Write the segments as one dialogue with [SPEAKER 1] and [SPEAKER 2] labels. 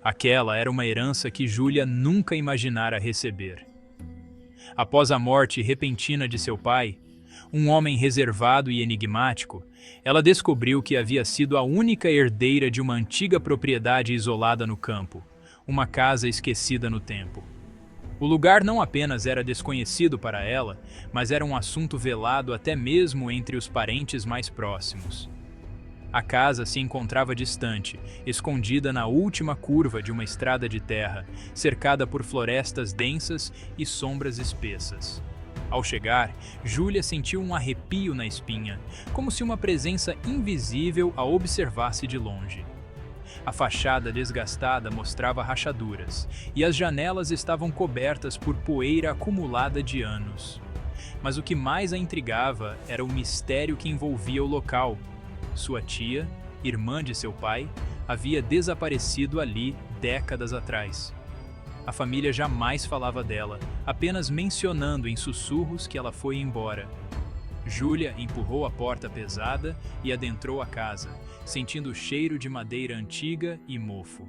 [SPEAKER 1] Aquela era uma herança que Júlia nunca imaginara receber. Após a morte repentina de seu pai, um homem reservado e enigmático, ela descobriu que havia sido a única herdeira de uma antiga propriedade isolada no campo, uma casa esquecida no tempo. O lugar não apenas era desconhecido para ela, mas era um assunto velado até mesmo entre os parentes mais próximos. A casa se encontrava distante, escondida na última curva de uma estrada de terra, cercada por florestas densas e sombras espessas. Ao chegar, Júlia sentiu um arrepio na espinha, como se uma presença invisível a observasse de longe. A fachada desgastada mostrava rachaduras, e as janelas estavam cobertas por poeira acumulada de anos. Mas o que mais a intrigava era o mistério que envolvia o local. Sua tia, irmã de seu pai, havia desaparecido ali décadas atrás. A família jamais falava dela, apenas mencionando em sussurros que ela foi embora. Júlia empurrou a porta pesada e adentrou a casa, sentindo o cheiro de madeira antiga e mofo.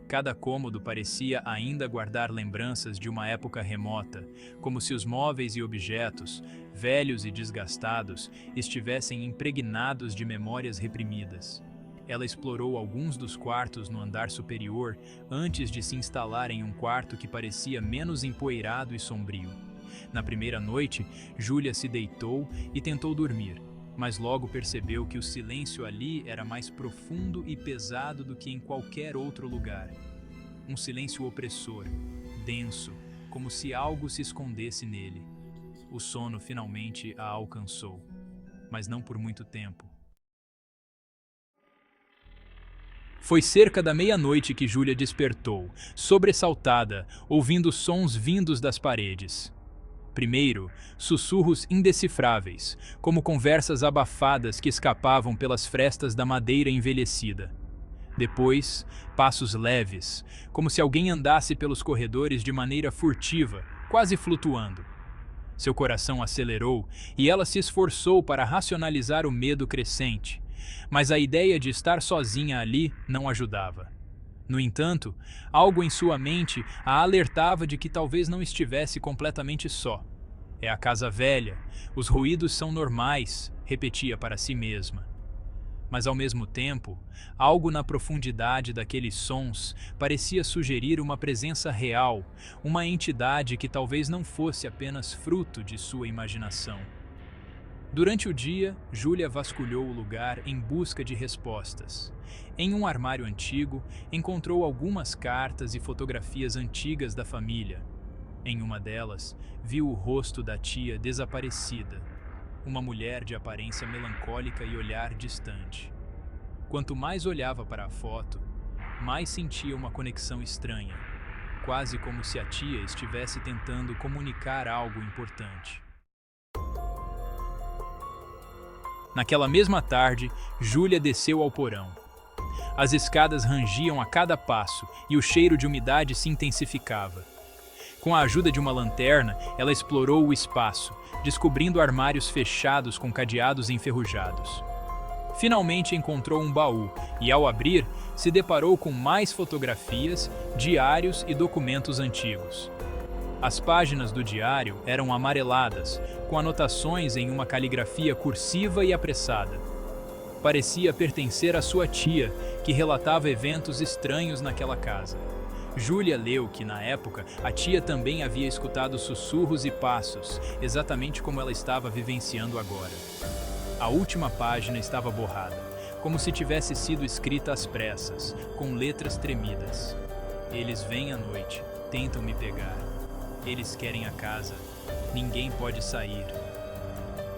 [SPEAKER 1] Cada cômodo parecia ainda guardar lembranças de uma época remota, como se os móveis e objetos, velhos e desgastados, estivessem impregnados de memórias reprimidas. Ela explorou alguns dos quartos no andar superior antes de se instalar em um quarto que parecia menos empoeirado e sombrio. Na primeira noite, Júlia se deitou e tentou dormir, mas logo percebeu que o silêncio ali era mais profundo e pesado do que em qualquer outro lugar. Um silêncio opressor, denso, como se algo se escondesse nele. O sono finalmente a alcançou, mas não por muito tempo. Foi cerca da meia-noite que Júlia despertou, sobressaltada, ouvindo sons vindos das paredes. Primeiro, sussurros indecifráveis, como conversas abafadas que escapavam pelas frestas da madeira envelhecida. Depois, passos leves, como se alguém andasse pelos corredores de maneira furtiva, quase flutuando. Seu coração acelerou e ela se esforçou para racionalizar o medo crescente, mas a ideia de estar sozinha ali não ajudava. No entanto, algo em sua mente a alertava de que talvez não estivesse completamente só. É a casa velha, os ruídos são normais, repetia para si mesma. Mas ao mesmo tempo, algo na profundidade daqueles sons parecia sugerir uma presença real, uma entidade que talvez não fosse apenas fruto de sua imaginação. Durante o dia, Júlia vasculhou o lugar em busca de respostas. Em um armário antigo, encontrou algumas cartas e fotografias antigas da família. Em uma delas, viu o rosto da tia desaparecida, uma mulher de aparência melancólica e olhar distante. Quanto mais olhava para a foto, mais sentia uma conexão estranha, quase como se a tia estivesse tentando comunicar algo importante. Naquela mesma tarde, Júlia desceu ao porão. As escadas rangiam a cada passo e o cheiro de umidade se intensificava. Com a ajuda de uma lanterna, ela explorou o espaço, descobrindo armários fechados com cadeados enferrujados. Finalmente encontrou um baú e, ao abrir, se deparou com mais fotografias, diários e documentos antigos. As páginas do diário eram amareladas, com anotações em uma caligrafia cursiva e apressada. Parecia pertencer à sua tia, que relatava eventos estranhos naquela casa. Júlia leu que, na época, a tia também havia escutado sussurros e passos, exatamente como ela estava vivenciando agora. A última página estava borrada, como se tivesse sido escrita às pressas, com letras tremidas. Eles vêm à noite, tentam me pegar. Eles querem a casa. Ninguém pode sair.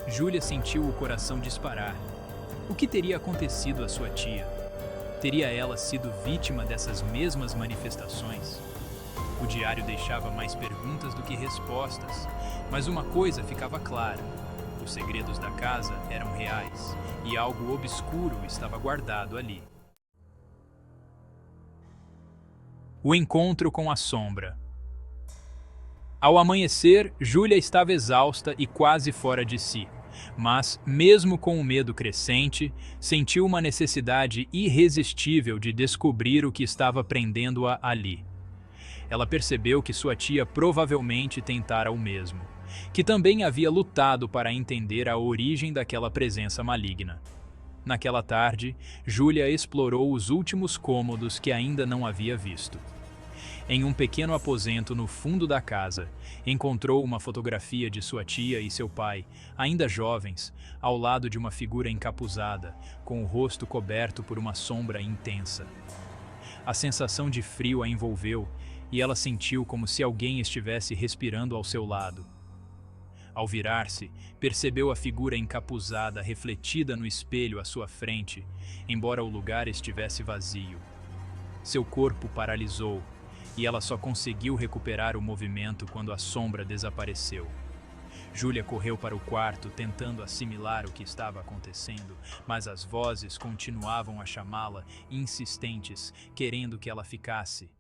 [SPEAKER 1] Júlia sentiu o coração disparar. O que teria acontecido à sua tia? Teria ela sido vítima dessas mesmas manifestações? O diário deixava mais perguntas do que respostas, mas uma coisa ficava clara: os segredos da casa eram reais e algo obscuro estava guardado ali. O encontro com a sombra. Ao amanhecer, Júlia estava exausta e quase fora de si. Mas, mesmo com o medo crescente, sentiu uma necessidade irresistível de descobrir o que estava prendendo-a ali. Ela percebeu que sua tia provavelmente tentara o mesmo, que também havia lutado para entender a origem daquela presença maligna. Naquela tarde, Júlia explorou os últimos cômodos que ainda não havia visto. Em um pequeno aposento no fundo da casa, encontrou uma fotografia de sua tia e seu pai, ainda jovens, ao lado de uma figura encapuzada, com o rosto coberto por uma sombra intensa. A sensação de frio a envolveu e ela sentiu como se alguém estivesse respirando ao seu lado. Ao virar-se, percebeu a figura encapuzada refletida no espelho à sua frente, embora o lugar estivesse vazio. Seu corpo paralisou, e ela só conseguiu recuperar o movimento quando a sombra desapareceu. Júlia correu para o quarto, tentando assimilar o que estava acontecendo, mas as vozes continuavam a chamá-la, insistentes, querendo que ela ficasse.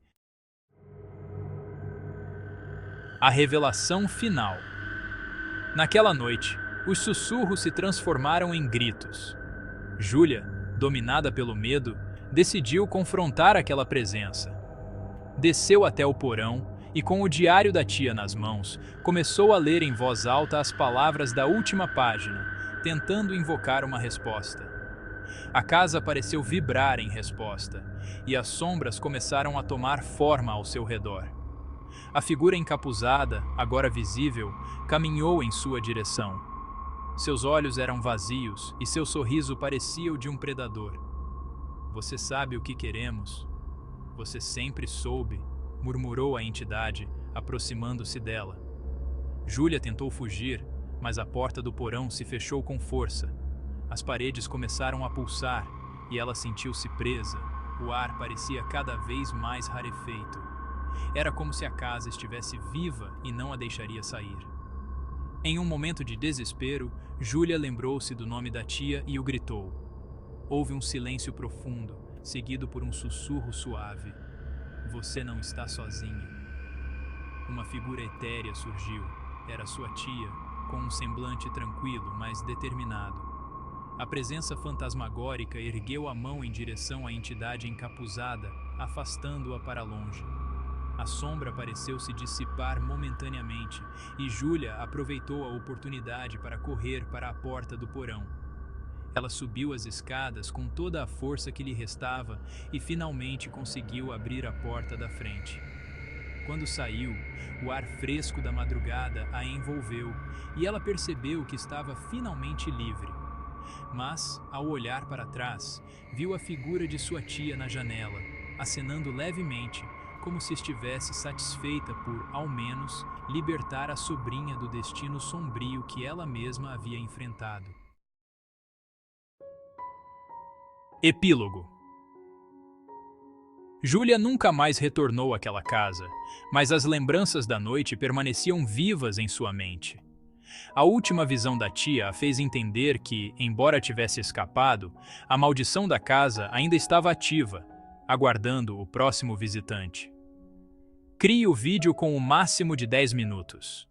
[SPEAKER 1] A revelação final. Naquela noite, os sussurros se transformaram em gritos. Júlia, dominada pelo medo, decidiu confrontar aquela presença. Desceu até o porão e, com o diário da tia nas mãos, começou a ler em voz alta as palavras da última página, tentando invocar uma resposta. A casa pareceu vibrar em resposta, e as sombras começaram a tomar forma ao seu redor. A figura encapuzada, agora visível, caminhou em sua direção. Seus olhos eram vazios e seu sorriso parecia o de um predador. "Você sabe o que queremos? Você sempre soube", murmurou a entidade, aproximando-se dela. Júlia tentou fugir, mas a porta do porão se fechou com força. As paredes começaram a pulsar e ela sentiu-se presa. O ar parecia cada vez mais rarefeito. Era como se a casa estivesse viva e não a deixaria sair. Em um momento de desespero, Júlia lembrou-se do nome da tia e o gritou. Houve um silêncio profundo, seguido por um sussurro suave. "Você não está sozinha." Uma figura etérea surgiu. Era sua tia, com um semblante tranquilo, mas determinado. A presença fantasmagórica ergueu a mão em direção à entidade encapuzada, afastando-a para longe. A sombra pareceu se dissipar momentaneamente e Júlia aproveitou a oportunidade para correr para a porta do porão. Ela subiu as escadas com toda a força que lhe restava e finalmente conseguiu abrir a porta da frente. Quando saiu, o ar fresco da madrugada a envolveu e ela percebeu que estava finalmente livre. Mas, ao olhar para trás, viu a figura de sua tia na janela, acenando levemente, como se estivesse satisfeita por, ao menos, libertar a sobrinha do destino sombrio que ela mesma havia enfrentado. Epílogo. Júlia nunca mais retornou àquela casa, mas as lembranças da noite permaneciam vivas em sua mente. A última visão da tia a fez entender que, embora tivesse escapado, a maldição da casa ainda estava ativa, aguardando o próximo visitante. Crie o vídeo com o máximo de 10 minutos.